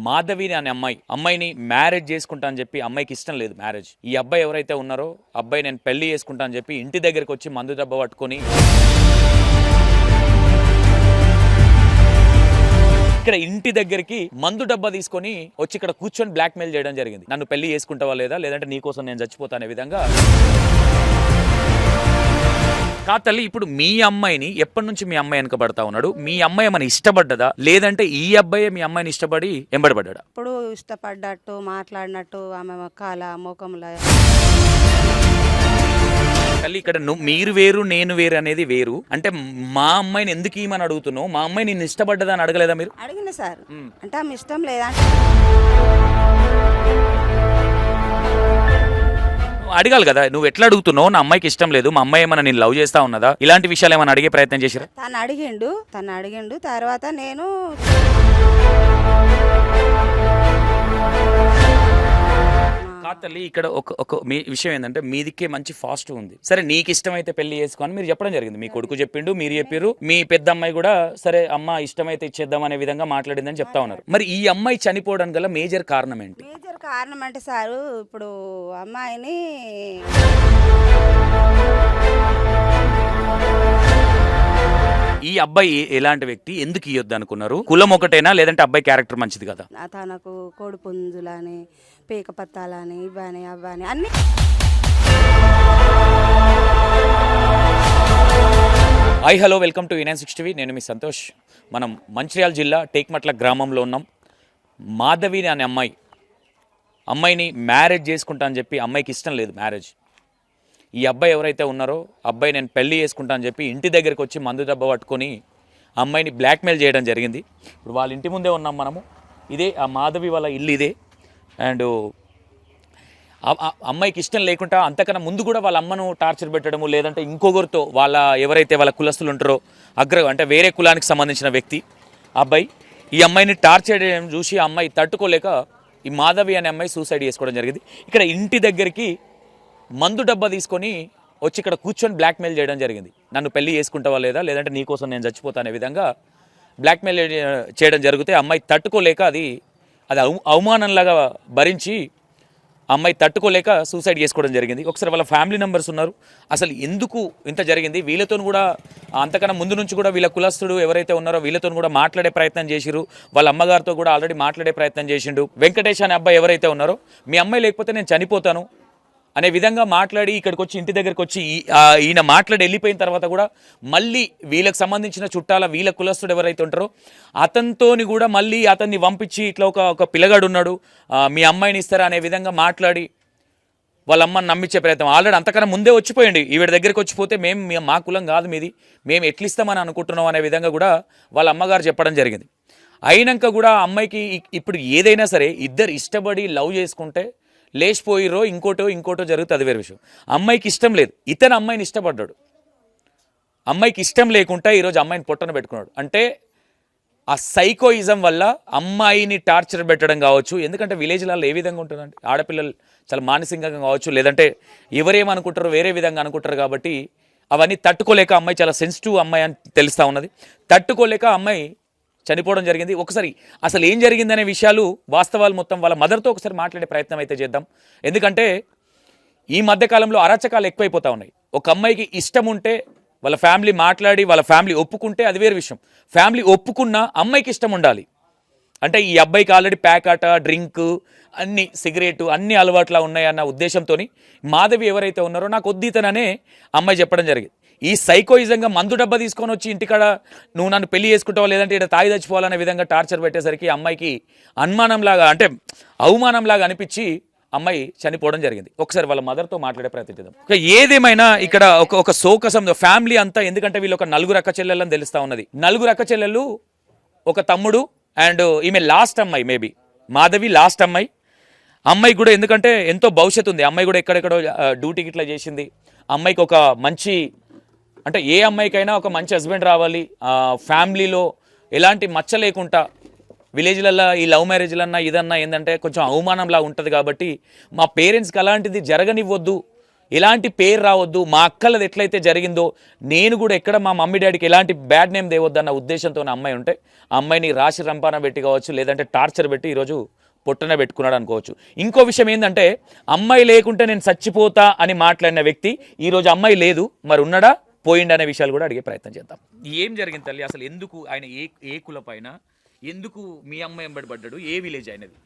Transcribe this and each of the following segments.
మాధవి అనే అమ్మాయిని మ్యారేజ్ చేసుకుంటా అని చెప్పి అమ్మాయికి ఇష్టం లేదు మ్యారేజ్. ఈ అబ్బాయి ఎవరైతే ఉన్నారో అబ్బాయి నేను పెళ్లి చేసుకుంటా అని చెప్పి ఇంటి దగ్గరికి వచ్చి మందు దెబ్బ పట్టుకొని ఇక్కడ ఇంటి దగ్గరికి మందు డబ్బా తీసుకొని వచ్చి ఇక్కడ కూర్చొని బ్లాక్ మెయిల్ చేయడం జరిగింది. నన్ను పెళ్లి చేసుకుంటావా లేదా, లేదంటే నీకోసం నేను చచ్చిపోతా అనే విధంగా. తల్లి, ఇప్పుడు మీ అమ్మాయిని ఎప్పటి నుంచి మీ అమ్మాయి వెనకబడతా ఉన్నాడు? మీ అమ్మాయి ఏమైనా ఇష్టపడ్డదా, లేదంటే ఈ అబ్బాయి మీ అమ్మాయిని ఇష్టపడి ఎంబడబడ్డా? ఇప్పుడు ఇష్టపడ్డట్టు మాట్లాడినట్టు ఆమె కాల ముఖంలో. తల్లి, ఇక్కడ మీరు వేరు నేను వేరు అనేది వేరు. అంటే మా అమ్మాయిని ఎందుకు ఇమని అడుగుతున్నావు? మా అమ్మాయి నేను ఇష్టపడ్డదా అని అడగలేదా మీరు? అడిగిన సార్, అంటే ఆమె ఇష్టం లేదా అడగాలి కదా. నువ్వు ఎట్లా అడుగుతున్నావు? నా అమ్మాయికి ఇష్టం లేదు, మా అమ్మాయి ఏమైనా నేను లవ్ చేస్తా ఉన్నదా, ఇలాంటి విషయాలు ఏమైనా అడిగే ప్రయత్నం చేసిరా? తను అడిగిండు తర్వాత నేను తల్లి, ఇక్కడ ఒక మీ విషయం ఏంటంటే మీదికే మంచి ఫాస్ట్ ఉంది. సరే, నీకు ఇష్టమైతే పెళ్లి చేసుకోని మీరు చెప్పడం జరిగింది. మీ కొడుకు చెప్పిండు, మీరు చెప్పారు. మీ పెద్ద అమ్మాయి కూడా సరే అమ్మ ఇష్టమైతే ఇచ్చేద్దాం అనే విధంగా మాట్లాడిందని చెప్తా ఉన్నారు. మరి ఈ అమ్మాయి చనిపోవడం గల మేజర్ కారణం ఏంటి? మేజర్ కారణం అంటే సారు, ఇప్పుడు అమ్మాయిని ఈ అబ్బాయి ఎలాంటి వ్యక్తి, ఎందుకు ఇవ్వద్దు అనుకున్నారు? కులం ఒకటేనా, లేదంటే అబ్బాయి క్యారెక్టర్ మంచిది కదా? తనకు కోడి పుంజులని, పీక పత్తాలని, ఇవ్వని అవ్వని అన్ని. Hi, hello, welcome to E960. నేను మీ సంతోష్. మనం మంచిర్యాల జిల్లా టేక్మట్ల గ్రామంలో ఉన్నాం. మాధవి అనే అమ్మాయిని మ్యారేజ్ చేసుకుంటా అని చెప్పి అమ్మాయికి ఇష్టం లేదు మ్యారేజ్. ఈ అబ్బాయి ఎవరైతే ఉన్నారో అబ్బాయి నేను పెళ్లి చేసుకుంటా అని చెప్పి ఇంటి దగ్గరికి వచ్చి మందు దెబ్బ పట్టుకొని అమ్మాయిని బ్లాక్మెయిల్ చేయడం జరిగింది. ఇప్పుడు వాళ్ళ ఇంటి ముందే ఉన్నాం మనము. ఇదే ఆ మాధవి వాళ్ళ ఇల్లు ఇదే. అండ్ అమ్మాయికి ఇష్టం లేకుండా అంతకన్నా ముందు కూడా వాళ్ళ అమ్మను టార్చర్ పెట్టడము, లేదంటే ఇంకొకరితో వాళ్ళ ఎవరైతే వాళ్ళ కులస్తులు ఉంటారో అంటే వేరే కులానికి సంబంధించిన వ్యక్తి అబ్బాయి ఈ అమ్మాయిని టార్చర్ చేయడం చూసి ఆ అమ్మాయి తట్టుకోలేక ఈ మాధవి అనే అమ్మాయి సూసైడ్ చేసుకోవడం జరిగింది. ఇక్కడ ఇంటి దగ్గరికి మందు డబ్బా తీసుకొని వచ్చి ఇక్కడ కూర్చొని బ్లాక్మెయిల్ చేయడం జరిగింది. నన్ను పెళ్లి చేసుకుంటావా లేదా, లేదంటే నీకోసం నేను చచ్చిపోతా అనే విధంగా బ్లాక్మెయిల్ చేయడం జరిగితే అమ్మాయి తట్టుకోలేక అది అవమానంలాగా భరించి అమ్మాయి తట్టుకోలేక సూసైడ్ చేసుకోవడం జరిగింది. ఒకసారి వాళ్ళ ఫ్యామిలీ మెంబర్స్ ఉన్నారు. అసలు ఎందుకు ఇంత జరిగింది, వీళ్ళతో కూడా అంతకన్నా ముందు నుంచి కూడా వీళ్ళ కులస్తుడు ఎవరైతే ఉన్నారో వీళ్ళతో కూడా మాట్లాడే ప్రయత్నం చేసిరు. వాళ్ళ అమ్మగారితో కూడా ఆల్రెడీ మాట్లాడే ప్రయత్నం చేసిండు. వెంకటేష్ అనే అబ్బాయి ఎవరైతే ఉన్నారో, మీ అమ్మాయి లేకపోతే నేను చనిపోతాను అనే విధంగా మాట్లాడి ఇక్కడికి వచ్చి ఇంటి దగ్గరికి వచ్చి ఈయన మాట్లాడి వెళ్ళిపోయిన తర్వాత కూడా మళ్ళీ వీళ్ళకి సంబంధించిన చుట్టాల వీళ్ళ కులస్తుడు ఎవరైతే ఉంటారో అతనితోని కూడా మళ్ళీ అతన్ని పంపించి ఇట్లా ఒక పిల్లగాడు ఉన్నాడు, మీ అమ్మాయిని ఇస్తారా అనే విధంగా మాట్లాడి వాళ్ళ అమ్మని నమ్మించే ప్రయత్నం. ఆల్రెడీ అంతకన్నా ముందే వచ్చిపోయింది. ఈవిడ దగ్గరికి వచ్చిపోతే మా కులం కాదు మీది, మేము ఎట్లిస్తామని అనుకుంటున్నాం అనే విధంగా కూడా వాళ్ళ అమ్మగారు చెప్పడం జరిగింది. అయినాక కూడా అమ్మాయికి ఇప్పుడు ఏదైనా సరే ఇద్దరు ఇష్టపడి లవ్ చేసుకుంటే లేచిపోయిరో ఇంకోటో జరుగుతుంది, వేరే విషయం. అమ్మాయికి ఇష్టం లేదు, ఇతను అమ్మాయిని ఇష్టపడ్డాడు. అమ్మాయికి ఇష్టం లేకుండా ఈరోజు అమ్మాయిని పొట్టన పెట్టుకున్నాడు. అంటే ఆ సైకోయిజం వల్ల అమ్మాయిని టార్చర్ పెట్టడం కావచ్చు. ఎందుకంటే విలేజ్లలో ఏ విధంగా ఉంటుందండి, ఆడపిల్లలు చాలా మానసికంగా కావచ్చు, లేదంటే ఎవరేమనుకుంటారో వేరే విధంగా అనుకుంటారు. కాబట్టి అవన్నీ తట్టుకోలేక అమ్మాయి చాలా సెన్సిటివ్ అమ్మాయి అని తెలుస్తూ ఉన్నది. తట్టుకోలేక అమ్మాయి చనిపోవడం జరిగింది. ఒకసారి అసలు ఏం జరిగిందనే విషయాలు వాస్తవాలు మొత్తం వాళ్ళ మదర్తో ఒకసారి మాట్లాడే ప్రయత్నం అయితే చేద్దాం. ఎందుకంటే ఈ మధ్యకాలంలో అరాచకాలు ఎక్కువైపోతూ ఉన్నాయి. ఒక అమ్మాయికి ఇష్టం ఉంటే వాళ్ళ ఫ్యామిలీ మాట్లాడి వాళ్ళ ఫ్యామిలీ ఒప్పుకుంటే అది వేరే విషయం. ఫ్యామిలీ ఒప్పుకున్నా అమ్మాయికి ఇష్టం ఉండాలి. అంటే ఈ అబ్బాయికి ఆల్రెడీ ప్యాకాట, డ్రింక్, అన్ని సిగరెట్ అన్ని అలవాట్లా ఉన్నాయన్న ఉద్దేశంతో మాధవి ఎవరైతే ఉన్నారో నాకు వద్దీతననే అమ్మాయి చెప్పడం జరిగింది. ఈ సైకోయిజంగా మందు డబ్బా తీసుకొని వచ్చి ఇంటికాడ నువ్వు నన్ను పెళ్లి చేసుకుంటావా లేదంటే ఇక్కడ తాగి చచ్చిపోవాలనే విధంగా టార్చర్ పెట్టేసరికి అమ్మాయికి అనుమానంలాగా అంటే అవమానంలాగా అనిపించి అమ్మాయి చనిపోవడం జరిగింది. ఒకసారి వాళ్ళ మదర్తో మాట్లాడే ప్రయత్నం చేద్దాం. ఏదేమైనా ఇక్కడ ఒక సోకసం ఫ్యామిలీ అంతా, ఎందుకంటే వీళ్ళు ఒక 4 అక్క చెల్లెళ్ళని తెలుస్తూ ఉన్నది. 4 అక్క చెల్లెళ్ళు, ఒక తమ్ముడు, అండ్ ఈమె లాస్ట్ అమ్మాయి, మేబీ మాధవి లాస్ట్ అమ్మాయి. అమ్మాయి కూడా ఎందుకంటే ఎంతో భవిష్యత్తు ఉంది. అమ్మాయి కూడా ఎక్కడెక్కడో డ్యూటీకి ఇట్లా చేసింది. అమ్మాయికి ఒక మంచి, అంటే ఏ అమ్మాయికైనా ఒక మంచి హస్బెండ్ రావాలి, ఫ్యామిలీలో ఎలాంటి మచ్చ లేకుండా. విలేజ్లలో ఈ లవ్ మ్యారేజ్లన్నా ఇదన్నా ఏంటంటే కొంచెం అవమానంలా ఉంటుంది. కాబట్టి మా పేరెంట్స్కి అలాంటిది జరగనివ్వద్దు, ఎలాంటి పేరు రావద్దు, మా అక్కలది ఎట్లయితే జరిగిందో నేను కూడా ఎక్కడ మా మమ్మీ డాడీకి ఎలాంటి బ్యాడ్ నేమ్ తేవద్దు అన్న ఉద్దేశంతో అమ్మాయి ఉంటే ఆ అమ్మాయిని రాశి రంపాన పెట్టి కావచ్చు, లేదంటే టార్చర్ పెట్టి ఈరోజు పొట్టన పెట్టుకున్నాడు అనుకోవచ్చు. ఇంకో విషయం ఏంటంటే అమ్మాయి లేకుంటే నేను చచ్చిపోతా అని మాట్లాడిన వ్యక్తి ఈరోజు అమ్మాయి లేదు, మరి ఉన్నాడా పోయిండు అనే విషయాలు కూడా అడిగే ప్రయత్నం చేద్దాం. ఏం జరిగింది తల్లి, అసలు ఎందుకు ఆయన ఏ కుల పైన ఎందుకు మీ అమ్మాయి ఎంబడి పడ్డాడు, ఏ విలేజ్ అయినది?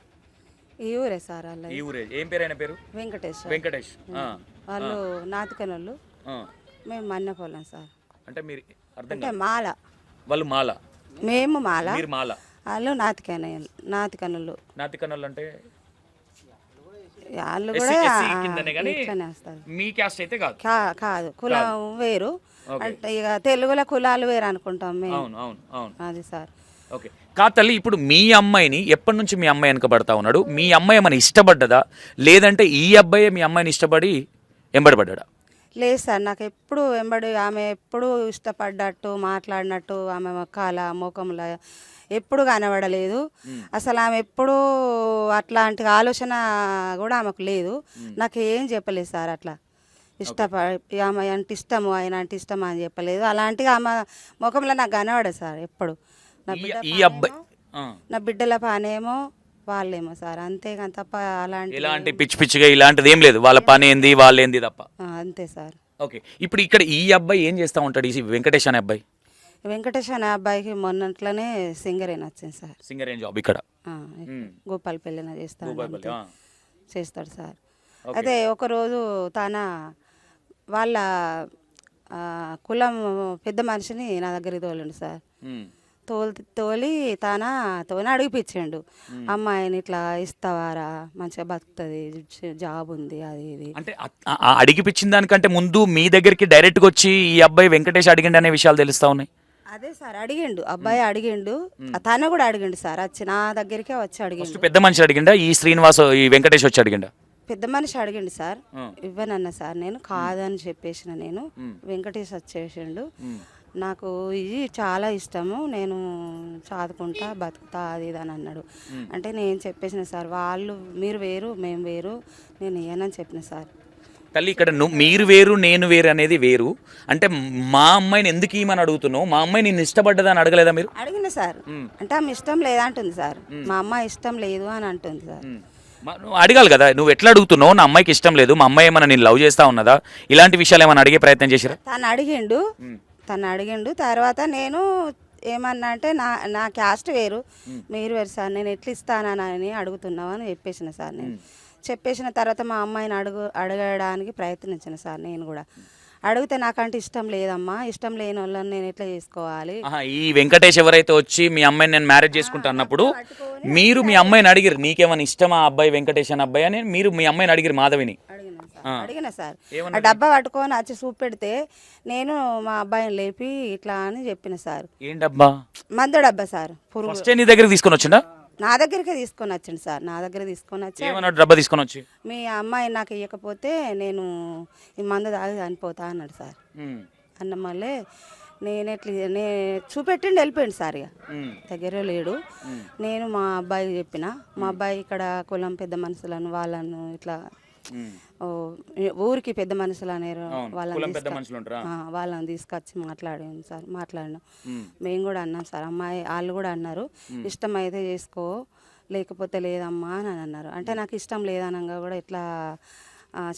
ఈ ఊరే సార్ వాళ్ళ ఈ ఊరే. ఏం పేరు ఆయన పేరు? వెంకటేష్. వెంకటేష్. వాళ్ళు నాతికనోళ్ళు, మేము మన్నెపోలేం సార్. అంటే మీరు అర్థం అంటే మాల, వాళ్ళు మాల, మేము మాల, మీరు మాల, వాళ్ళు నాతికనులు. నాతికన్నోళ్ళు అంటే వాళ్ళు కూడా కిందనే కానీ ఇట్లనే వస్తారు. మీ క్యాస్ట్ అయితే కాదు. కాదు, కులం వేరు. అంటే ఇక తెలుగులో కులాలు వేరు అనుకుంటాం మేము. అవును అవును అవును, అది సార్. ఓకే. కా తల్లి, ఇప్పుడు మీ అమ్మాయిని ఎప్పటి నుంచి మీ అమ్మాయి వెనకబడతా ఉన్నాడు? మీ అమ్మాయి ఏమైనా ఇష్టపడ్డదా, లేదంటే ఈ అబ్బాయి మీ అమ్మాయిని ఇష్టపడి ఎంబడబడ్డా? లేదు సార్, నాకు ఎప్పుడు వెంబడి ఆమె ఎప్పుడు ఇష్టపడ్డట్టు మాట్లాడినట్టు ఆమె మొక్కల ముఖంలో ఎప్పుడు కనబడలేదు. అసలు ఆమె ఎప్పుడు అట్లాంటి ఆలోచన కూడా ఆమెకు లేదు. నాకు ఏం చెప్పలేదు సార్. అట్లా ఆమె అంటే ఇష్టము, ఆయన అంటే ఇష్టమా అని చెప్పలేదు. అలాంటిగా ఆమె ముఖంలో నాకు కనబడదు సార్ ఎప్పుడు. నా బిడ్డల పనేమో వాళ్ళేమో సార్, అంతేగాని తప్ప ఇలాంటి పిచ్చి పిచ్చిగా ఇలాంటిది ఏం లేదు. వాళ్ళ పని ఏంది, వాళ్ళు ఏంది తప్ప. అంతే సార్. ఓకే. ఇప్పుడు ఇక్కడ ఈ అబ్బాయి ఏం చేస్తా ఉంటాడు, ఈ వెంకటేష్ అనే అబ్బాయి? వెంకటేష్ అనే అబ్బాయికి మొన్నట్లనే సింగర్ అయినా వచ్చింది సార్. సింగర్ ఏం జాబ్ ఇక్కడ? గోపాలపల్లిన చేస్తాడు సార్. అయితే ఒకరోజు తన వాళ్ళ కులం పెద్ద మనిషిని నా దగ్గరికి తోలిండు సార్. తోలి తోని అడిగిపించిండు, అమ్మాయిని ఇట్లా ఇస్తావారా, మంచిగా బతుకుతుంది, జాబ్ ఉంది, అది ఇది. అంటే అడిగిపించిన దానికంటే ముందు మీ దగ్గరికి డైరెక్ట్గా వచ్చి ఈ అబ్బాయి వెంకటేష్ అడిగిండు అనే విషయాలు తెలుస్తా ఉన్నాయి. అదే సార్, అడిగిండు, అబ్బాయి అడిగిండు, తను కూడా అడిగిండు సార్. వచ్చి నా దగ్గరికే వచ్చి అడిగిండు. పెద్ద మనిషి అడిగిండా, ఈ శ్రీనివాస్ ఈ వెంకటేష్ వచ్చి అడిగిండా? పెద్ద మనిషి అడిగిండు సార్. ఇవ్వనన్న సార్, నేను కాదని చెప్పేసిన. నేను వెంకటేష్ వచ్చేసిండు. నాకు ఇది చాలా ఇష్టము, నేను చదువుకుంటా బతుకుతా అది ఇది అని అన్నాడు. అంటే నేను చెప్పేసిన సార్, వాళ్ళు మీరు వేరు మేము వేరు, నేను ఇయ్యనని చెప్పిన సార్. తల్లి, ఇక్కడ మీరు వేరు నేను వేరు అనేది వేరు. అంటే మా అమ్మాయిని ఎందుకు ఇవ్వమని అడుగుతున్నావు? మా అమ్మాయి నేను ఇష్టపడ్డదని అడగలేదా మీరు? అడిగిన సార్. అంటే ఆమె ఇష్టం లేదంటుంది సార్, మా అమ్మాయి ఇష్టం లేదు అని అంటుంది సార్. నువ్వు అడగాలి కదా, నువ్వు ఎట్లా అడుగుతున్నావు? నా అమ్మాయికి ఇష్టం లేదు, మా అమ్మాయి ఏమైనా నేను లవ్ చేస్తా ఉన్నదా, ఇలాంటి విషయాలు ఏమైనా అడిగే ప్రయత్నం చేసిరా? తను అడిగిండు. తర్వాత నేను ఏమన్నా అంటే నా క్యాస్ట్ వేరు, మీరు వేరు సార్, నేను ఎట్లా ఇస్తానని అడుగుతున్నావు అని చెప్పేసిన సార్. నేను చెప్పేసిన తర్వాత మా అమ్మాయిని అడగడానికి ప్రయత్నించిన సార్. నేను కూడా అడిగితే నాకంటే ఇష్టం లేదమ్మా, ఇష్టం లేని వాళ్ళని నేను ఎట్లా చేసుకోవాలి. ఈ వెంకటేష్ ఎవరైతే వచ్చి మీ అమ్మాయిని నేను మ్యారేజ్ చేసుకుంటా అన్నప్పుడు మీరు మీ అమ్మాయిని అడిగిరు, నీకేమైనా ఇష్టమా అబ్బాయి వెంకటేష్ అని అబ్బాయి అని మీరు మీ అమ్మాయిని అడిగిరు? మాధవిని అడిగిన సార్. ఆ డబ్బా పట్టుకొని వచ్చి చూపెడితే నేను మా అబ్బాయిని లేపి ఇట్లా అని చెప్పిన సార్. ఏం డబ్బా? మందు డబ్బా సార్. నీ దగ్గర తీసుకొని వచ్చిండా? నా దగ్గరికి తీసుకొని వచ్చింది సార్. నా దగ్గర తీసుకొని వచ్చి డబ్బా తీసుకొని వచ్చి, మీ అమ్మాయి నాకు ఇవ్వకపోతే నేను ఈ మందు తాగి చనిపోతా అన్నాడు సార్. అన్న మళ్ళీ నేను చూపెట్టిండి వెళ్ళిపోయింది సార్. ఇక దగ్గర లేడు. నేను మా అబ్బాయికి చెప్పిన, మా అబ్బాయి ఇక్కడ కులం పెద్ద మనుషులను వాళ్ళను ఇట్లా ఊరికి పెద్ద మనుషులు అనేరు వాళ్ళని తీసుకొచ్చి మాట్లాడాను సార్. మాట్లాడినాం, మేము కూడా అన్నాం సార్. అమ్మాయి వాళ్ళు కూడా అన్నారు, ఇష్టమైతే చేసుకో లేకపోతే లేదమ్మా అని అన్నారు. అంటే నాకు ఇష్టం లేదనగా కూడా ఇట్లా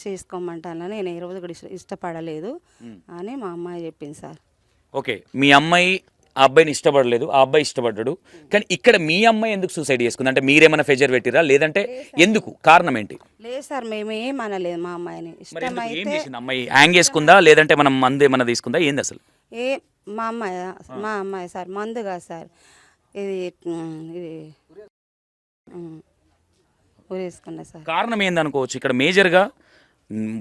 చేసుకోమంటాను, నేను ఏ రోజు కూడా ఇష్టపడలేదు అని మా అమ్మాయి చెప్పింది సార్. ఓకే, మీ అమ్మాయి ఆ అబ్బాయిని ఇష్టపడలేదు, ఆ అబ్బాయి ఇష్టపడ్డాడు, కానీ ఇక్కడ మీ అమ్మాయి ఎందుకు సూసైడ్ చేసుకుంది? అంటే మీరేమైనా ఫెజర్ పెట్టిరా, లేదంటే ఎందుకు, కారణం ఏంటి? లేదు సార్, మేమేం అనలేదు మా అమ్మాయిని. ఇష్టమైతే అమ్మాయి హ్యాంగ్ చేసుకుందా, లేదంటే మనం మందు ఏమైనా తీసుకుందా, ఏంది అసలు? మా అమ్మాయి సార్ మందు కాదు సార్, ఇది ఊరేసుకున్నా సార్. కారణం ఏందనుకోవచ్చు ఇక్కడ మేజర్గా?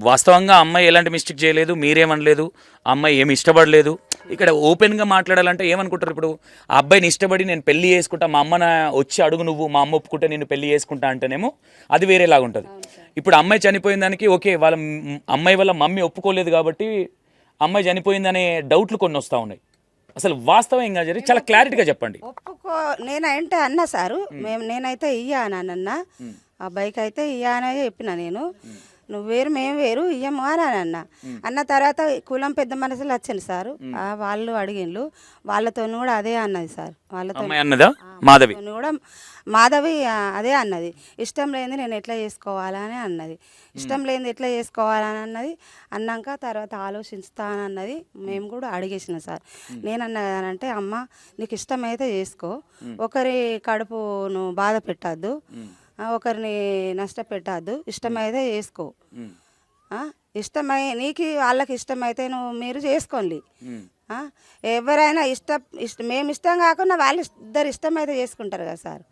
వాస్తవంగా అమ్మాయి ఎలాంటి మిస్టేక్ చేయలేదు, మీరేమనలేదు, అమ్మాయి ఏమి ఇష్టపడలేదు. ఇక్కడ ఓపెన్గా మాట్లాడాలంటే ఏమనుకుంటారు? ఇప్పుడు ఆ అబ్బాయిని ఇష్టపడి నేను పెళ్లి చేసుకుంటా, మా అమ్మన వచ్చి అడుగు నువ్వు, మా అమ్మ ఒప్పుకుంటే నేను పెళ్లి చేసుకుంటా అంటేనేమో అది వేరేలాగా ఉంటుంది. ఇప్పుడు అమ్మాయి చనిపోయిన దానికి ఓకే, వాళ్ళ అమ్మాయి వాళ్ళ మమ్మీ ఒప్పుకోలేదు కాబట్టి అమ్మాయి చనిపోయిందనే డౌట్లు కొన్ని వస్తూ ఉన్నాయి. అసలు వాస్తవం ఏం కాదు, చాలా క్లారిటీగా చెప్పండి. నేనంటే అన్నా సారు, నేనైతే ఇయ్యానన్న అబ్బాయికి అయితే ఇయ్యానే చెప్పిన నేను. నువ్వు వేరు మేము వేరు ఇయ్యము అని అన్న అన్న తర్వాత కులం పెద్ద మనసులు వచ్చింది సార్ వాళ్ళు అడిగిండ్రు వాళ్ళతో కూడా అదే అన్నది సార్ వాళ్ళతో అమ్మాయి అన్నదా మాధవి కూడా మాధవి అదే అన్నది ఇష్టం లేనిది నేను ఎట్లా చేసుకోవాలని అన్నది ఇష్టం లేనిది ఎట్లా చేసుకోవాలని అన్నది అన్నాక తర్వాత ఆలోచిస్తానన్నది మేము కూడా అడిగేసిన సార్ నేనన్నదానంటే అమ్మ నీకు ఇష్టమైతే చేసుకో ఒకరి కడుపు నువ్వు బాధ పెట్టద్దు ఒకరిని నష్టపెట్టద్దు ఇష్టమైతే చేసుకో ఇష్టమై నీకు వాళ్ళకి ఇష్టమైతే మీరు చేసుకోండి ఎవరైనా మేము ఇష్టం కాకుండా వాళ్ళు ఇద్దరు ఇష్టమైతే చేసుకుంటారు కదా సార్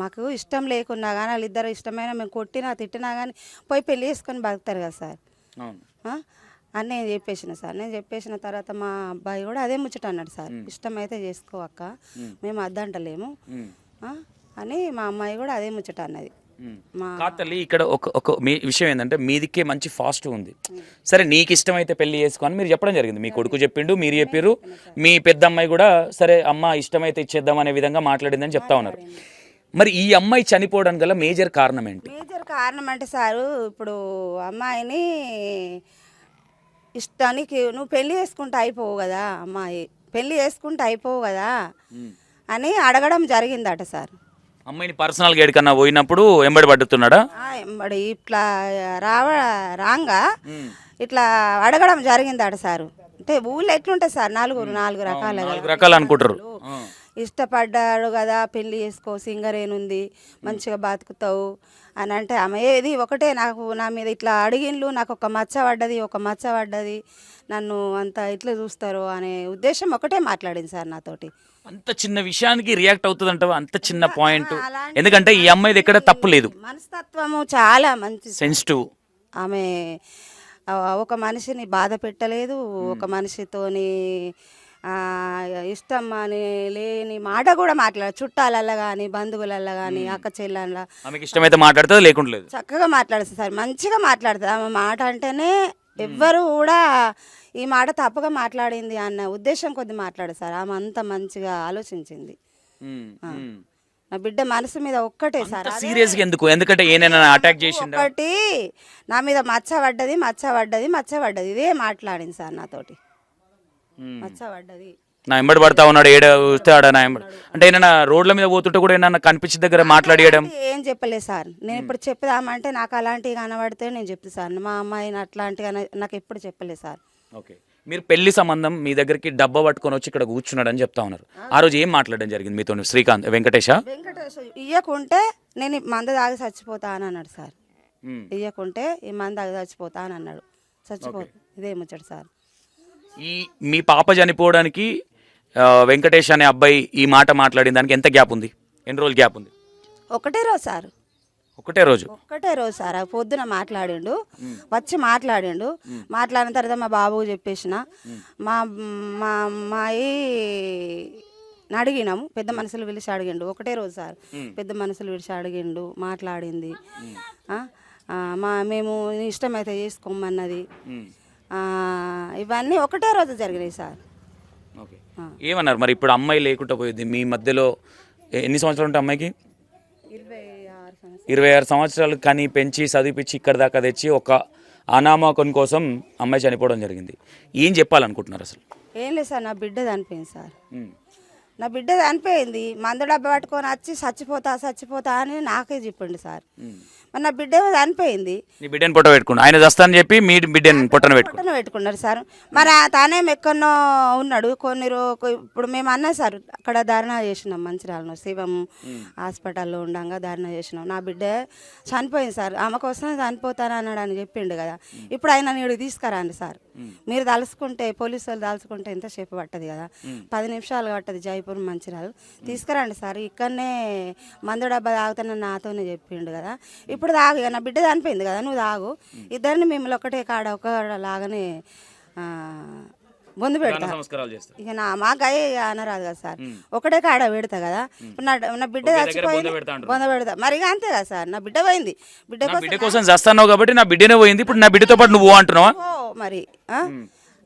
మాకు ఇష్టం లేకున్నా కానీ వాళ్ళిద్దరు ఇష్టమైన మేము కొట్టినా తిట్టినా కానీ పోయి పెళ్లి చేసుకొని బతుకుతారు కదా సార్ అని నేను చెప్పేసిన సార్ నేను చెప్పేసిన తర్వాత మా అబ్బాయి కూడా అదే ముచ్చట అన్నాడు సార్ ఇష్టమైతే చేసుకో అక్క మేము అద్దంటలేము అని మా అమ్మాయి కూడా అదే ముచ్చట అన్నది తల్లి ఇక్కడ ఒక మీ విషయం ఏంటంటే మీదికే మంచి ఫాస్ట్ ఉంది సరే నీకు ఇష్టమైతే పెళ్లి చేసుకో అని మీరు చెప్పడం జరిగింది మీ కొడుకు చెప్పిండు మీరు చెప్పారు మీ పెద్ద అమ్మాయి కూడా సరే అమ్మ ఇష్టమైతే ఇచ్చేద్దాం అనే విధంగా మాట్లాడిందని చెప్తా ఉన్నారు మరి ఈ అమ్మాయి చనిపోవడం గల మేజర్ కారణం ఏంటి మేజర్ కారణం అంటే సారు ఇప్పుడు అమ్మాయిని ఇష్టానికి నువ్వు పెళ్లి చేసుకుంటే అయిపోవు కదా అమ్మాయి పెళ్లి చేసుకుంటే అయిపోవు కదా అని అడగడం జరిగిందట సార్ అమ్మాయిని పర్సనల్గా ఎక్కడికన్నా పోయినప్పుడు ఎంబడి పడుతున్నాడా ఎంబడి ఇట్లా రాంగా ఇట్లా అడగడం జరిగిందట సారు అంటే ఊళ్ళో ఎట్లుంటుంది సార్ నాలుగు రకాలు అనుకుంటారు ఇష్టపడ్డాడు కదా పెళ్లి చేసుకో సింగరేనుంది మంచిగా బతుకుతావు అని అంటే ఆమె ఏది ఒకటే నాకు నా మీద ఇట్లా అడిగిండ్లు నాకు ఒక మచ్చ పడ్డది నన్ను అంత ఇట్లా చూస్తారు అనే ఉద్దేశం ఒకటే మాట్లాడింది సార్ నాతోటి అంత చిన్న విషయానికి రియాక్ట్ అవుతుందంట అంత చిన్న పాయింట్ ఎందుకంటే ఈ అమ్మాయిది ఎక్కడ తప్పు లేదు మనస్తత్వము చాలా మంచి సెన్సిటివ్ ఆమె ఒక మనిషిని బాధ పెట్టలేదు ఒక మనిషితోని ఇష్టం అని లేని మాట కూడా మాట్లాడదు చుట్టాలల్లో కానీ బంధువులల్లో కానీ అక్క చెల్లెళ్ళ ఆమెకి ఇష్టమైతే మాట్లాడుతుంది లేకుండా చక్కగా మాట్లాడుతుంది సార్ మంచిగా మాట్లాడుతుంది ఆమె మాట అంటేనే ఎవ్వరు కూడా ఈ మాట తప్పుగా మాట్లాడింది అన్న ఉద్దేశం కొద్ది మాట్లాడు సార్ ఆమె అంత మంచిగా ఆలోచించింది నా బిడ్డ మనసు మీద ఒక్కటే సార్ సీరియస్గా ఎందుకు ఎందుకంటే ఏమైనా అటాక్ చేసిండు ఒకటి నా మీద మచ్చ పడ్డది ఇదే మాట్లాడింది సార్ నాతోటి మచ్చ పడ్డది నా ఎంబడి పడతా ఉన్నాడు ఏడాడు నా ఎంబడి అంటే ఏమైనా రోడ్ల మీద పోతుంటే కూడా ఏమన్నా కనిపించిన దగ్గర మాట్లాడేయడం ఏం చెప్పలేదు సార్ నేను ఇప్పుడు చెప్దామంటే నాకు అలాంటివి కనబడితే నేను చెప్తాను సార్ మా అమ్మాయిని అట్లాంటివి నాకు ఎప్పుడు చెప్పలేదు సార్ ఓకే మీరు పెళ్లి సంబంధం మీ దగ్గరికి డబ్బా పట్టుకొని వచ్చి ఇక్కడ కూర్చున్నాడు అని చెప్తా ఉన్నారు ఆ రోజు ఏం మాట్లాడడం జరిగింది మీతో శ్రీకాంత్ వెంకటేష్ ఇయ్యకుంటే నేను మంద తాగి చచ్చిపోతా అని అన్నాడు సార్ ఇయ్యకుంటే ఈ మంద తాగి చచ్చిపోతా అని అన్నాడు ఇదే ముచ్చడు సార్ మీ పాప చనిపోవడానికి వెంకటేష్ అనే అబ్బాయి ఈ మాట మాట్లాడిన దానికి ఎంత గ్యాప్ ఉంది ఎన్ని రోజులు గ్యాప్ ఉంది ఒకటే రోజు సార్ ఒకటే రోజు సార్ పొద్దున మాట్లాడిండు వచ్చి మాట్లాడిన తర్వాత మా బాబుకు చెప్పేసిన మా అమ్మాయి అడిగినాము పెద్ద మనుషులు పిలిచి అడిగిండు ఒకటే రోజు సార్ పెద్ద మనుషులు పిలిచి అడిగిండు మాట్లాడింది మేము ఇష్టమైతే చేసుకోమన్నది ఇవన్నీ ఒకటే రోజు జరిగినాయి సార్ ఏమన్నారు మరి ఇప్పుడు అమ్మాయి లేకుండా పోయింది మీ మధ్యలో ఎన్ని సంవత్సరాలు ఉంటాయి అమ్మాయికి 26 సంవత్సరాలు కానీ పెంచి చదివిపించి ఇక్కడ దాకా తెచ్చి ఒక అనామకం కోసం అమ్మాయి చనిపోవడం జరిగింది ఏం చెప్పాలనుకుంటున్నారు అసలు ఏం లేదు సార్ నా బిడ్డ చనిపోయింది సార్ నా బిడ్డ చనిపోయింది మందు డబ్బా పట్టుకొని వచ్చి చచ్చిపోతా అని నాకే చెప్పిండు సార్ మరి నా బిడ్డ చనిపోయింది నీ బిడ్డని పొట్ట పెట్టుకున్నా ఆయన చస్తానని చెప్పి మీ బిడ్డని పొట్టన పెట్టుకున్నారు సార్ మరి తానేం ఎక్కడో ఉన్నాడు ఇప్పుడు మేము అన్నాం సార్ అక్కడ ధారణ చేసినాం మంచిర్యాలలో శివం హాస్పిటల్లో ఉండగా ధారణ చేసినాం నా బిడ్డ చనిపోయింది సార్ ఆమె కోసం చనిపోతాను అన్నాడు అని చెప్పిండు కదా ఇప్పుడు ఆయన నీడు తీసుకురండి సార్ మీరు తలుసుకుంటే పోలీసు వాళ్ళు తలుసుకుంటే ఎంతసేపు పట్టదు కదా 10 నిమిషాలు పట్టదు జైపూర్ మంచిర్యాల తీసుకురండి సార్ ఇక్కడనే మందు డబ్బా తాగుతానని నాతోనే చెప్పిండు కదా ఇప్పుడు తాగు నా బిడ్డ చనిపోయింది కదా నువ్వు తాగు ఇద్దరిని మిమ్మల్ని ఒకటే కాడ లాగానే బొందు పెడతా ఇక మా గాయ అనరాదు కదా సార్ ఒకటే కాడ పెడతా కదా నా బిడ్డ చచ్చిపోయింది బొంద పెడతా మరి అంతే కదా సార్ నా బిడ్డ పోయింది బిడ్డ కోసం చేస్తాను కాబట్టి నా బిడ్డనే పోయింది ఇప్పుడు నా బిడ్డతో పాటు నువ్వు అంటున్నావా మరి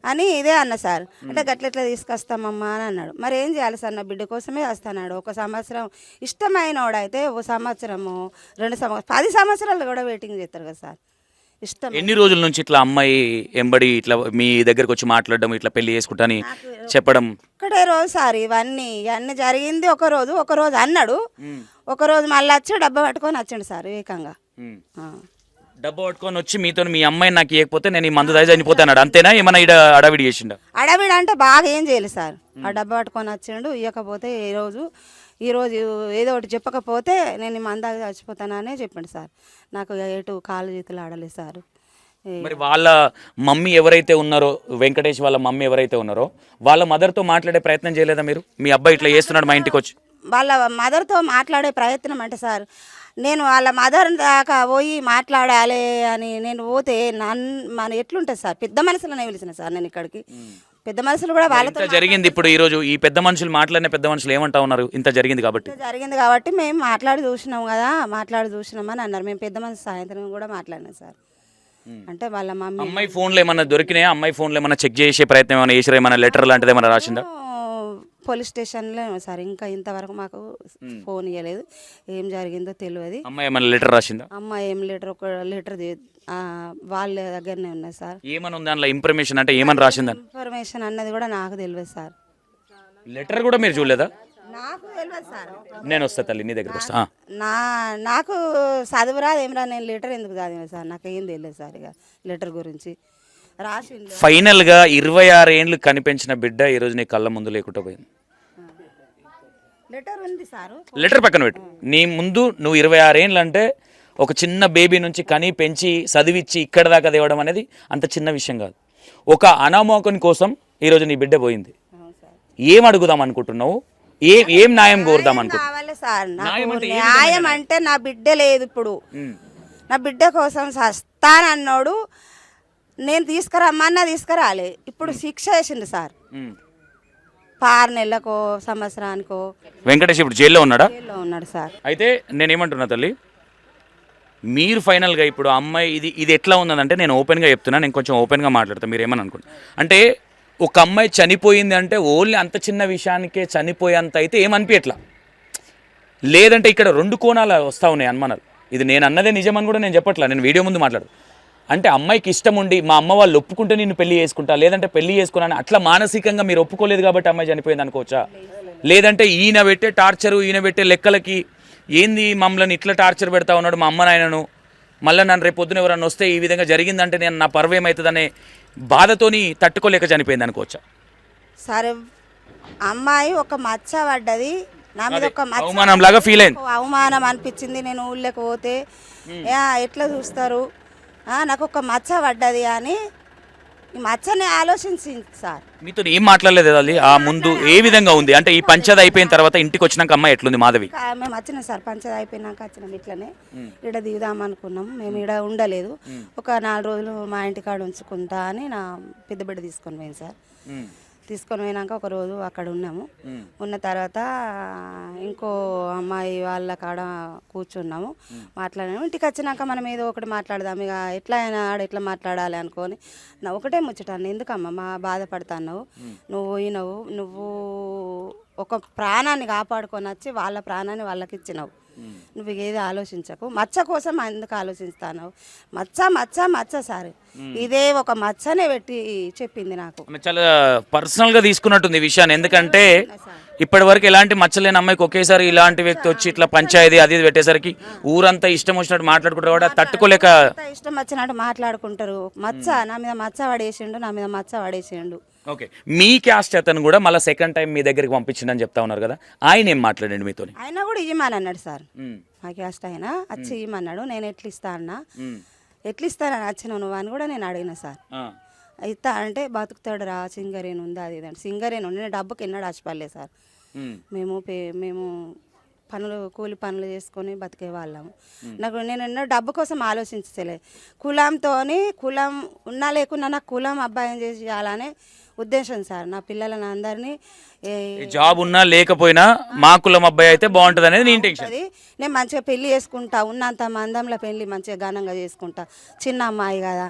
అని ఇదే అన్న సార్ అంటే గట్లెట్లా తీసుకొస్తామమ్మా అని అన్నాడు మరి ఏం చేయాలి సార్ నా బిడ్డ కోసమే వస్తున్నాడు ఒక సంవత్సరం ఇష్టమైన వాడైతే ఒక సంవత్సరము 2 సంవత్సరం 10 సంవత్సరాలు కూడా వెయిటింగ్ చేస్తారు కదా సార్ ఇష్టం. ఎన్ని రోజుల నుంచి ఇట్లా అమ్మాయి ఎంబడి ఇట్లా మీ దగ్గరకు వచ్చి మాట్లాడడం ఇట్లా పెళ్లి చేసుకుంటా అని చెప్పడం? ఒక్కటే రోజు సార్ ఇవన్నీ జరిగింది. ఒక రోజు అన్నాడు, ఒక రోజు మళ్ళీ వచ్చి డబ్బా పట్టుకొని వచ్చిండు సార్ ఏకంగా. డబ్బు పట్టుకొని వచ్చి మీతో మీ అమ్మాయి నాకు ఇవ్వకపోతే నేను ఈ మందు దాగి చనిపోతాను అంతేనా? ఏమన్నా ఇక్కడ అడవిడి చేసిండా? అడవిడ అంటే బాగా ఏం చేయలేదు సార్. ఆ డబ్బా పట్టుకొని వచ్చిండు. ఇవ్వకపోతే ఈరోజు ఏదో ఒకటి చెప్పకపోతే నేను ఈ మందు దాగి చచ్చిపోతాననే చెప్పిండు సార్. నాకు ఎటు కాలు చేతులు ఆడలేదు సార్. మరి వాళ్ళ మమ్మీ ఎవరైతే ఉన్నారో, వెంకటేష్ వాళ్ళ మమ్మీ ఎవరైతే ఉన్నారో వాళ్ళ మదర్తో మాట్లాడే ప్రయత్నం చేయలేదా మీరు? మీ అబ్బాయి ఇట్లా చేస్తున్నాడు మా ఇంటికి వచ్చి. వాళ్ళ మదర్తో మాట్లాడే ప్రయత్నం అంటే సార్, నేను వాళ్ళ మదర్ దాకా పోయి మాట్లాడాలి అని నేను పోతే మన ఎట్లుంటుంది సార్, పెద్ద మనసులోనే పిలిచిన సార్ నేను ఇక్కడికి. పెద్ద మనుషులు కూడా వాళ్ళతో జరిగింది. ఇప్పుడు ఈ రోజు ఈ పెద్ద మనుషులు మాట్లాడిన పెద్ద మనుషులు ఏమంటా ఉన్నారు? ఇంత జరిగింది కాబట్టి మేము మాట్లాడి చూసినాం కదా, మాట్లాడి చూసినామని అన్నారు. మేము పెద్ద మనిషి సాయంత్రం కూడా మాట్లాడినాం సార్. అంటే వాళ్ళ మమ్మీ అమ్మాయి ఫోన్లో ఏమన్నా దొరికినాయా? అమ్మాయి ఫోన్లో ఏమన్నా చెక్ చేసే ప్రయత్నం ఏమైనా చేసారా? ఏమైనా లెటర్ లాంటిది ఏమైనా రాసిందా? పోలీస్ స్టేషన్లో సార్ ఇంకా ఇంతవరకు మాకు ఫోన్ ఇవ్వలేదు. ఏం జరిగిందో తెలియదు. అమ్మాయి ఏమైనా లెటర్ రాసిందా? అమ్మాయి ఏం లెటర్, ఒక లెటర్ వాళ్ళ దగ్గరనే ఉన్నది సార్. ఏమని ఉంది అందులో ఇన్ఫర్మేషన్? అంటే ఏమని రాసిందని ఇన్ఫర్మేషన్ అన్నది కూడా నాకు తెలియదు సార్. లెటర్ కూడా మీరు చూడలేదా? నాకు తెలియదు సార్. నేను వస్తా తల్లి, నీ దగ్గర వస్తా. నాకు చదువురాదు ఏం రా, నేను లెటర్ ఎందుకు చదివాను సార్, నాకు ఏం తెలియదు సార్. ఇక లెటర్ గురించి రాసింది. ఫైనల్గా 26 ఏండ్లు కనిపించిన బిడ్డ ఈ రోజు నీ కళ్ళ ముందు లేకుండా పోయింది. లెటర్ ఉంది సార్, లెటర్ పక్కన పెట్టు. నీ ముందు నువ్వు 26 ఏండ్లు అంటే ఒక చిన్న బేబీ నుంచి కని పెంచి చదివిచ్చి ఇక్కడ దాకా తేవడం అనేది అంత చిన్న విషయం కాదు. ఒక అనామోకని కోసం ఈరోజు నీ బిడ్డ పోయింది. ఏం అడుగుదాం అనుకుంటున్నావు? ఏం న్యాయం కోరుదాం అనుకుంటున్నావు? న్యాయం అంటే నా బిడ్డ లేదు ఇప్పుడు. నా బిడ్డ కోసం సస్తానన్నాడు, నేను తీసుకురమ్మన్నా తీసుకురాలే. ఇప్పుడు శిక్ష వేసిండు సార్, 6 నెలలకో సంవత్సరానికో. వెంకటేష్ ఇప్పుడు జైల్లో ఉన్నాడా? జైల్లో ఉన్నాడు సార్. అయితే నేనేమంటున్నా తల్లి, మీరు ఫైనల్గా ఇప్పుడు అమ్మాయి ఇది ఎట్లా ఉన్నదంటే, నేను ఓపెన్గా చెప్తున్నా, నేను కొంచెం ఓపెన్గా మాట్లాడతాను, మీరు ఏమని అనుకుంటా అంటే, ఒక అమ్మాయి చనిపోయింది అంటే ఓన్లీ అంత చిన్న విషయానికే చనిపోయేంత అయితే ఏమనిపించట్లా. లేదంటే ఇక్కడ 2 కోణాలు వస్తూ ఉన్నాయి అనుమానాలు. ఇది నేను అన్నదే నిజమని కూడా నేను చెప్పట్లా, నేను వీడియో ముందు మాట్లాడు. అంటే అమ్మాయికి ఇష్టం ఉండి మా అమ్మ వాళ్ళు ఒప్పుకుంటే నిన్ను పెళ్లి చేసుకుంటా, లేదంటే పెళ్లి చేసుకున్నాను అట్లా మానసికంగా మీరు ఒప్పుకోలేదు కాబట్టి అమ్మాయి చనిపోయింది అనుకోవచ్చా? లేదంటే ఈయన పెట్టే టార్చరు, ఈయన పెట్టే లెక్కలకి ఏంది మమ్మల్ని ఇట్లా టార్చర్ పెడతా ఉన్నాడు మా అమ్మ నాయనను, మళ్ళీ నన్ను రేపు పొద్దున ఎవరన్నా వస్తే ఈ విధంగా జరిగిందంటే నేను నా పరువు ఏమవుతుందనే బాధతోని తట్టుకోలేక చనిపోయింది అనుకోవచ్చా? సరే, అమ్మాయి ఒక మచ్చ పడ్డది నా మీద, ఒక అవమానం లాగా ఫీల్ అయింది, అవమానం అనిపించింది. నేను ఊళ్ళోకి పోతే ఎట్లా చూస్తారు, నాకు ఒక మచ్చ పడ్డది అని ఈ మచ్చని ఆలోచించింది సార్. మీతో ఏం మాట్లాడలేదు అది? ఆ ముందు ఏ విధంగా ఉంది అంటే ఈ పంచద అయిపోయిన తర్వాత ఇంటికి వచ్చినాక అమ్మాయి ఎట్లుంది మాధవి? మేము వచ్చినాం సార్, పంచద అయిపోయినాక వచ్చినాం. ఇట్లనే ఇక్కడ దిగుదాం అనుకున్నాం. మేము ఇక్కడ ఉండలేదు. ఒక 4 రోజులు మా ఇంటికాడ ఉంచుకుంటా అని నా పెద్ద బిడ్డ తీసుకొని పోయింది సార్. తీసుకొని పోయినాక ఒక రోజు అక్కడ ఉన్నాము. ఉన్న తర్వాత ఇంకో అమ్మాయి వాళ్ళ కాడ కూర్చున్నాము, మాట్లాడాము. ఇంటికి వచ్చినాక మనం ఏదో ఒకటి మాట్లాడదాం, ఇక ఎట్లా అయినా ఆడ ఎట్లా మాట్లాడాలి అనుకొని నా ఒకటే ముచ్చటాను, ఎందుకమ్మా మా బాధపడుతున్నావు, నువ్వు పోయినావు, నువ్వు ఒక ప్రాణాన్ని కాపాడుకొని వచ్చి వాళ్ళ ప్రాణాన్ని వాళ్ళకి ఇచ్చినావు, నువ్వు ఏది ఆలోచించకు, మచ్చ కోసం ఎందుకు ఆలోచిస్తాను, మచ్చ మచ్చ మచ్చ సార్, ఇదే ఒక మచ్చనే పెట్టి చెప్పింది నాకు. చాలా పర్సనల్ గా తీసుకున్నట్టుంది ఈ విషయాన్ని. ఎందుకంటే ఇప్పటి వరకు ఎలాంటి మచ్చలేని అమ్మాయికి ఒకేసారి ఇలాంటి వ్యక్తి వచ్చి ఇట్లా పంచాయతీ అది పెట్టేసరికి ఊరంతా ఇష్టం వచ్చినట్టు మాట్లాడుకుంటారు కూడా తట్టుకోలేక ఇష్టం వచ్చినట్టు మాట్లాడుకుంటారు. మచ్చ నా మీద మచ్చ పడేసిండు, నా మీద మచ్చ పడేసిండు. ఓకే, మీ క్యాస్ట్ అతను కూడా మళ్ళీ సెకండ్ టైం మీ దగ్గరికి పంపించిండని చెప్తా ఉన్నారు కదా, ఆయన ఏం మాట్లాడండి మీతో? ఆయన కూడా ఇవ్వమని అన్నాడు సార్, మా క్యాస్ట్ ఆయన వచ్చి ఇవ్వమన్నాడు. నేను ఎట్లా ఇస్తా అన్నా, ఎట్లా ఇస్తానని వచ్చినావు నువ్వు అని కూడా నేను అడిగిన సార్. ఇస్తా అంటే బతుకుతాడు రా, సింగరేణి ఉంది అది ఇదంటే. సింగరేణి ఉంది, నేను డబ్బుకి ఎన్నడూ ఆశపడలేదు సార్. మేము కూలి పనులు చేసుకొని బతికే వాళ్ళము. నేను ఎన్నో డబ్బు కోసం ఆలోచించలే. కులం ఉన్నా లేకున్నా నాకు కులం అబ్బాయం చేసి చేయాలనే ఉద్దేశం సార్. నా పిల్లలని అందరినీ జాబ్ ఉన్నా లేకపోయినా మా కులం అబ్బాయి అయితే బాగుంటుంది అనేది నీ ఇంటెన్షన్. నేను మంచిగా పెళ్లి చేసుకుంటా, ఉన్నంత మందంలో పెళ్లి మంచిగా ఘనంగా చేసుకుంటా. చిన్న అమ్మాయి కదా,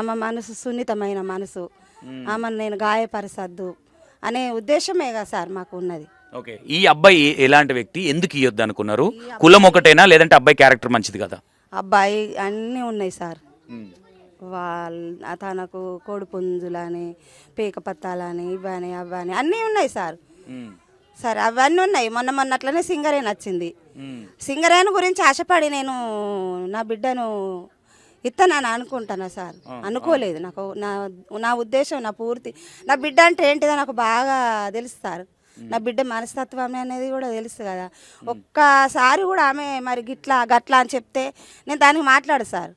ఆమె మనసు సున్నితమైన మనసు, ఆమెను నేను గాయపరచద్దు అనే ఉద్దేశమే కదా సార్ మాకు ఉన్నది. ఓకే, ఈ అబ్బాయి ఎలాంటి వ్యక్తి, ఎందుకు ఇవ్వద్దు అనుకున్నారు? కులం ఒకటేనా లేదంటే అబ్బాయి క్యారెక్టర్ మంచిది కదా? అబ్బాయి అన్నీ ఉన్నాయి సార్, తనకు కోడిపుంజులని పీకపత్తాలని ఇవని అవని అన్నీ ఉన్నాయి సార్. సరే అవన్నీ ఉన్నాయి. మొన్నట్లనే సింగరేణి వచ్చింది. సింగరేణి గురించి ఆశపడి నేను నా బిడ్డను ఇస్తానని అనుకుంటానా సార్, అనుకోలేదు. నాకు నా ఉద్దేశం నా బిడ్డ అంటే ఏంటిదో నాకు బాగా తెలుసు సార్. నా బిడ్డ మనస్తత్వం అనేది కూడా తెలుసు కదా. ఒక్కసారి కూడా ఆమె మరి గట్లా అని చెప్తే నేను దానికి మాట్లాడు సార్.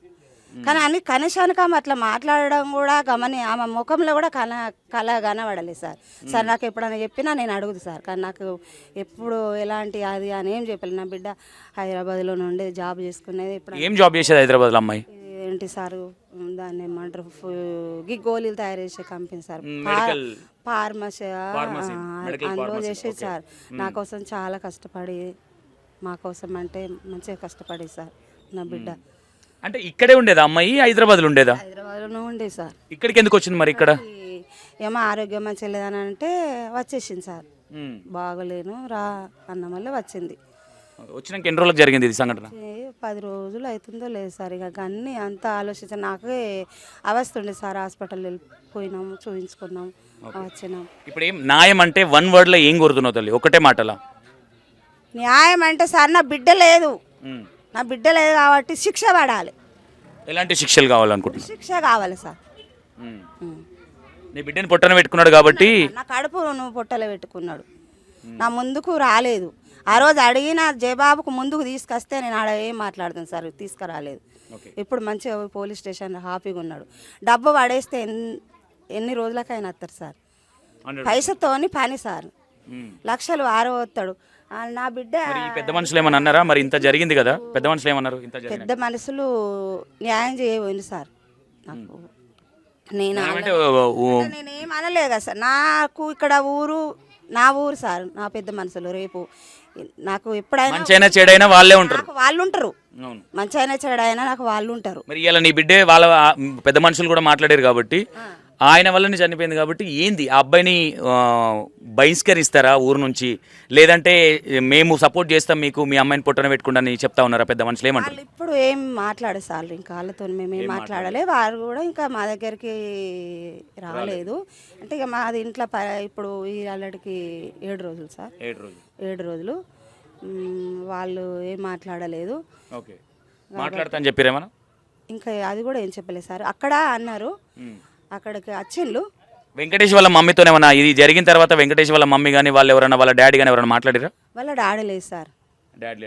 కానీ కనీసానికి ఆమె అట్లా మాట్లాడడం కూడా ఆమె ముఖంలో కూడా కళ కనబడలేదు సార్. సార్ నాకు ఎప్పుడైనా చెప్పినా నేను అడుగుదు సార్, కానీ నాకు ఎప్పుడు ఎలాంటి అది అని ఏం చెప్పలేదు. నా బిడ్డ హైదరాబాద్లో నుండి జాబ్ చేసుకునేది. ఇప్పుడు ఏం జాబ్ చేసేది హైదరాబాద్లో అమ్మాయి? ఏంటి సారు దాన్ని ఏమంటారు, గోళీలు తయారు చేసే కంపెనీ సార్, ఫార్మసీ అందులో చేసేది సార్. నా కోసం చాలా కష్టపడి, మా కోసం అంటే మంచిగా కష్టపడి సార్ నా బిడ్డ. అంటే ఇక్కడే ఉండేదా అమ్మాయి, హైదరాబాద్లో ఉండేదా? హైదరాబాద్లోనే ఉండేది సార్. ఇక్కడికి ఎందుకు వచ్చింది మరి? ఇక్కడ ఏమో ఆరోగ్యం మంచిగా లేదని అంటే వచ్చేసింది సార్. బాగలేను రా అన్న వల్ల వచ్చింది. వచ్చినాక ఎన్ని రోజులకు జరిగింది ఇది సంఘటన? 10 రోజులు అవుతుందో లేదు సార్. ఇక అన్నీ అంతా ఆలోచించి నాకే అవస్థ ఉండే సార్. హాస్పిటల్ వెళ్ళిపోయినాము, చూపించుకున్నాం, వచ్చినాం. ఇప్పుడు ఏం న్యాయం అంటే 1 వర్డ్లో ఏం కోరుతున్నావు తల్లి? ఒకటే మాటలా న్యాయం అంటే సార్ నా బిడ్డ లేదు, నా బిడ్డ లేదు కాబట్టి శిక్ష పడాలి. ఎలాంటి శిక్షలు కావాలనుకుంటున్నా? శిక్ష కావాలి సార్. నీ బిడ్డని పొట్టన పెట్టుకున్నాడు కాబట్టి. నా కడుపు నువ్వు పొట్టలో పెట్టుకున్నాడు, నా ముందుకు రాలేదు. ఆ రోజు అడిగిన జయబాబుకు ముందుకు తీసుకొస్తే నేను ఆడ ఏం మాట్లాడుతాను సార్, తీసుకురాలేదు. ఇప్పుడు మంచిగా పోలీస్ స్టేషన్ హ్యాపీగా ఉన్నాడు. డబ్బు పడేస్తే ఎన్ని రోజులకైనా వస్తారు సార్. పైసతోని పని సార్, లక్షలు ఆరవస్తాడు. నా బిడ్డ పెద్ద మనుషులు ఏమన్నా అన్నారా మరి? ఇంత జరిగింది కదా, పెద్ద మనుషులు ఏమన్నారు? పెద్ద మనుషులు న్యాయం చేయబోయింది సార్. నాకు నేనేం అనలేదు కదా సార్. నాకు ఇక్కడ నా ఊరు సార్, నా పెద్ద మనుషులు. రేపు నాకు ఎప్పుడైనా మంచైనా చెడైనా వాళ్ళే ఉంటారు, వాళ్ళు ఉంటారు. మంచైనా చెడైనా నాకు వాళ్ళు ఉంటారు. మరి ఇలా నీ బిడ్డే వాళ్ళ పెద్ద మనుషులు కూడా మాట్లాడారు కాబట్టి, ఆయన వల్లనే చనిపోయింది కాబట్టి ఏంది ఆ అబ్బాయిని బహిష్కరిస్తారా ఊరు నుంచి? లేదంటే మేము సపోర్ట్ చేస్తాం మీకు, మీ అమ్మాయిని పొట్టన పెట్టుకుంటా చెప్తా ఉన్నారా పెద్ద మనుషులు? ఏమంటారు? ఇప్పుడు ఏం మాట్లాడే సార్, ఇంకా వాళ్ళతో మేమేం మాట్లాడలే. వారు కూడా ఇంకా మా దగ్గరికి రాలేదు. అంటే ఇక మాది ఇంట్లో ఇప్పుడు ఈ అల్లడికి 7 రోజులు సార్, 7 రోజులు వాళ్ళు ఏం మాట్లాడలేదు. మాట్లాడతాను చెప్పారేమన్నా? ఇంకా అది కూడా ఏం చెప్పలేదు సార్. అక్కడ అన్నారు, అక్కడికి వచ్చిండ్రు. వెంకటేష్ వాళ్ళ మమ్మీతో ఏమన్నా ఇది జరిగిన తర్వాత వెంకటేష్ వాళ్ళ మమ్మీ కానీ వాళ్ళు ఎవరైనా, వాళ్ళ డాడీ కానీ ఎవరైనా మాట్లాడారా? వాళ్ళ డాడీ లేదు సార్. డాడీ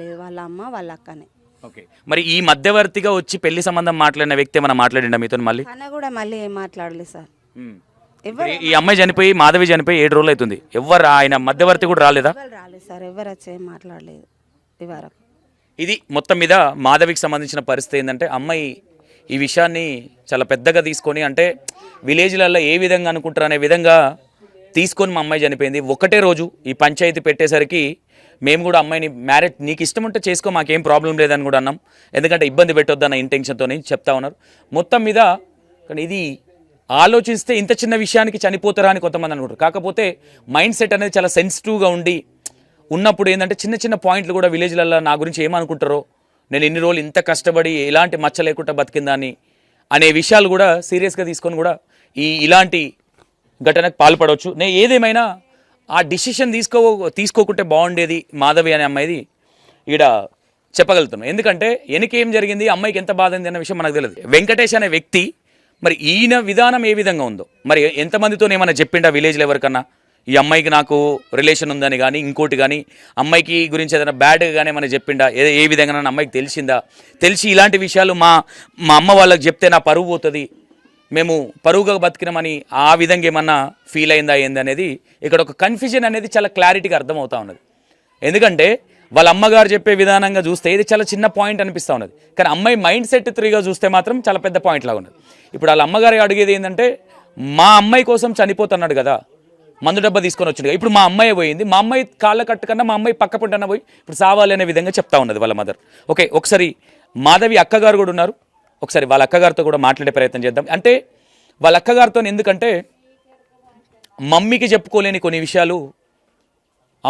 లేదు, వాళ్ళ అమ్మ వాళ్ళ అక్కనే. ఓకే. మరి ఈ మధ్యవర్తిగా వచ్చి పెళ్లి సంబంధం మాట్లాడిన వ్యక్తి ఏమైనా మాట్లాడిండా మీతో? మళ్ళీ తన కూడా మళ్ళీ ఏం మాట్లాడలేదు సార్. ఈ అమ్మాయి చనిపోయి, మాధవి చనిపోయి 7 రోజులు అవుతుంది. ఎవరు ఆయన మధ్యవర్తి కూడా రాలేదా? రాలేదు సార్, ఎవరు వచ్చి ఏం మాట్లాడలేదు ఈ వరకు. ఇది మొత్తం మీద మాధవికి సంబంధించిన పరిస్థితి ఏంటంటే, అమ్మాయి ఈ విషయాన్ని చాలా పెద్దగా తీసుకొని, అంటే విలేజ్లలో ఏ విధంగా అనుకుంటారు అనే విధంగా తీసుకొని మా అమ్మాయి చనిపోయింది. ఒకటే రోజు ఈ పంచాయతీ పెట్టేసరికి మేము కూడా అమ్మాయిని మ్యారేజ్ నీకు ఇష్టం ఉంటే చేసుకో, మాకేం ప్రాబ్లం లేదని కూడా అన్నాం. ఎందుకంటే ఇబ్బంది పెట్టొద్దన్న ఇంటెన్షన్తో చెప్తా ఉన్నారు. మొత్తం మీద కానీ ఇది ఆలోచిస్తే ఇంత చిన్న విషయానికి చనిపోతారా అని కొంతమంది అనుకుంటారు. కాకపోతే మైండ్ సెట్ అనేది చాలా సెన్సిటివ్గా ఉన్నప్పుడు ఏంటంటే చిన్న చిన్న పాయింట్లు కూడా విలేజ్లలో నా గురించి ఏమనుకుంటారో, నేను ఎన్ని రోజులు ఇంత కష్టపడి ఎలాంటి మచ్చ లేకుండా బతికిందాన్ని అనే విషయాలు కూడా సీరియస్గా తీసుకొని కూడా ఇలాంటి ఘటనకు పాల్పడవచ్చు. నేను ఏదేమైనా ఆ డిసిషన్ తీసుకోకుంటే బాగుండేది మాధవి అనే అమ్మాయిది ఈడ చెప్పగలుగుతున్నాను. ఎందుకంటే వెనకేం జరిగింది, అమ్మాయికి ఎంత బాధ ఉంది అన్న విషయం మనకు తెలియదు. వెంకటేష్ అనే వ్యక్తి మరి ఈయన విధానం ఏ విధంగా ఉందో, మరి ఎంతమందితో ఏమైనా చెప్పిండా విలేజ్లో ఎవరికన్నా ఈ అమ్మాయికి నాకు రిలేషన్ ఉందని కానీ ఇంకోటి కానీ అమ్మాయికి గురించి ఏదైనా బ్యాడ్గా కానీ ఏమైనా చెప్పిండా? ఏ విధంగా అమ్మాయికి తెలిసిందా? తెలిసి ఇలాంటి విషయాలు మా అమ్మ వాళ్ళకి చెప్తే నా పరువు పోతుంది, మేము పరువుగా బతికినామని ఆ విధంగా ఏమన్నా ఫీల్ అయిందా ఏంది అనేది ఇక్కడ ఒక కన్ఫ్యూజన్ అనేది చాలా క్లారిటీగా అర్థమవుతా ఉన్నది. ఎందుకంటే వాళ్ళ అమ్మగారు చెప్పే విధానంగా చూస్తే ఇది చాలా చిన్న పాయింట్ అనిపిస్తూ ఉన్నది, కానీ అమ్మాయి మైండ్ సెట్ 3గా చూస్తే మాత్రం చాలా పెద్ద పాయింట్ లాగా ఉన్నది. ఇప్పుడు వాళ్ళ అమ్మగారు అడిగేది ఏంటంటే, మా అమ్మాయి కోసం చనిపోతున్నాడు కదా, మందు డబ్బా తీసుకొని వచ్చింది, ఇప్పుడు మా అమ్మాయి పోయింది, మా అమ్మాయి కాళ్ళ కట్టుకన్నా మా అమ్మాయి పక్క పుంటన్నా పోయి ఇప్పుడు సావాలి అనే విధంగా చెప్తా ఉన్నది వాళ్ళ మదర్. ఓకే, ఒకసారి మాధవి అక్కగారు కూడా ఉన్నారు, ఒకసారి వాళ్ళ అక్కగారితో కూడా మాట్లాడే ప్రయత్నం చేద్దాం. అంటే వాళ్ళ అక్కగారితో ఎందుకంటే మమ్మీకి చెప్పుకోలేని కొన్ని విషయాలు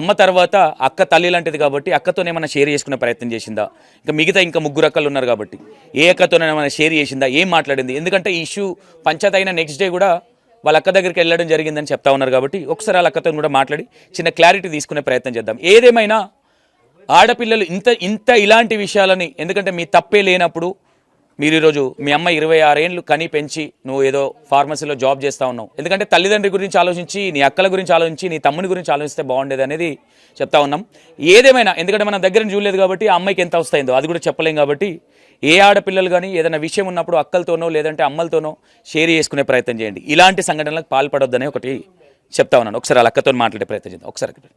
అమ్మ తర్వాత అక్క తల్లి లాంటిది కాబట్టి అక్కతోనే ఏమైనా షేర్ చేసుకునే ప్రయత్నం చేసిందా, ఇంకా ముగ్గురు అక్కలు ఉన్నారు కాబట్టి ఏ అక్కతోనే ఏమైనా షేర్ చేసిందా, ఏం మాట్లాడింది? ఎందుకంటే ఈ ఇష్యూ పంచాయతీ అయిన నెక్స్ట్ డే కూడా వాళ్ళ అక్క దగ్గరికి వెళ్ళడం జరిగిందని చెప్తా ఉన్నారు కాబట్టి ఒకసారి వాళ్ళ అక్కతో కూడా మాట్లాడి చిన్న క్లారిటీ తీసుకునే ప్రయత్నం చేద్దాం. ఏదేమైనా ఆడపిల్లలు ఇంత ఇలాంటి విషయాలని, ఎందుకంటే మీ తప్పే లేనప్పుడు మీరు ఈరోజు మీ అమ్మ 26 ఏళ్ళు కని పెంచి నువ్వు ఏదో ఫార్మసీలో జాబ్ చేస్తూ ఉన్నావు. ఎందుకంటే తల్లిదండ్రి గురించి ఆలోచించి, నీ అక్కల గురించి ఆలోచించి, నీ తమ్ముని గురించి ఆలోచిస్తే బాగుండేది అనేది చెప్తా ఉన్నాం. ఏదేమైనా ఎందుకంటే మనం దగ్గర చూడలేదు కాబట్టి ఆ అమ్మాయికి ఎంత వస్తాయిందో అది కూడా చెప్పలేం కాబట్టి ఏ ఆడపిల్లలు కానీ ఏదైనా విషయం ఉన్నప్పుడు అక్కలతోనో లేదంటే అమ్మలతోనో షేర్ చేసుకునే ప్రయత్నం చేయండి. ఇలాంటి సంఘటనలకు పాల్పడొద్దని ఒకటి చెప్తా ఉన్నాను. ఒకసారి వాళ్ళ అక్కతో మాట్లాడే ప్రయత్నం చేద్దాం. ఒకసారి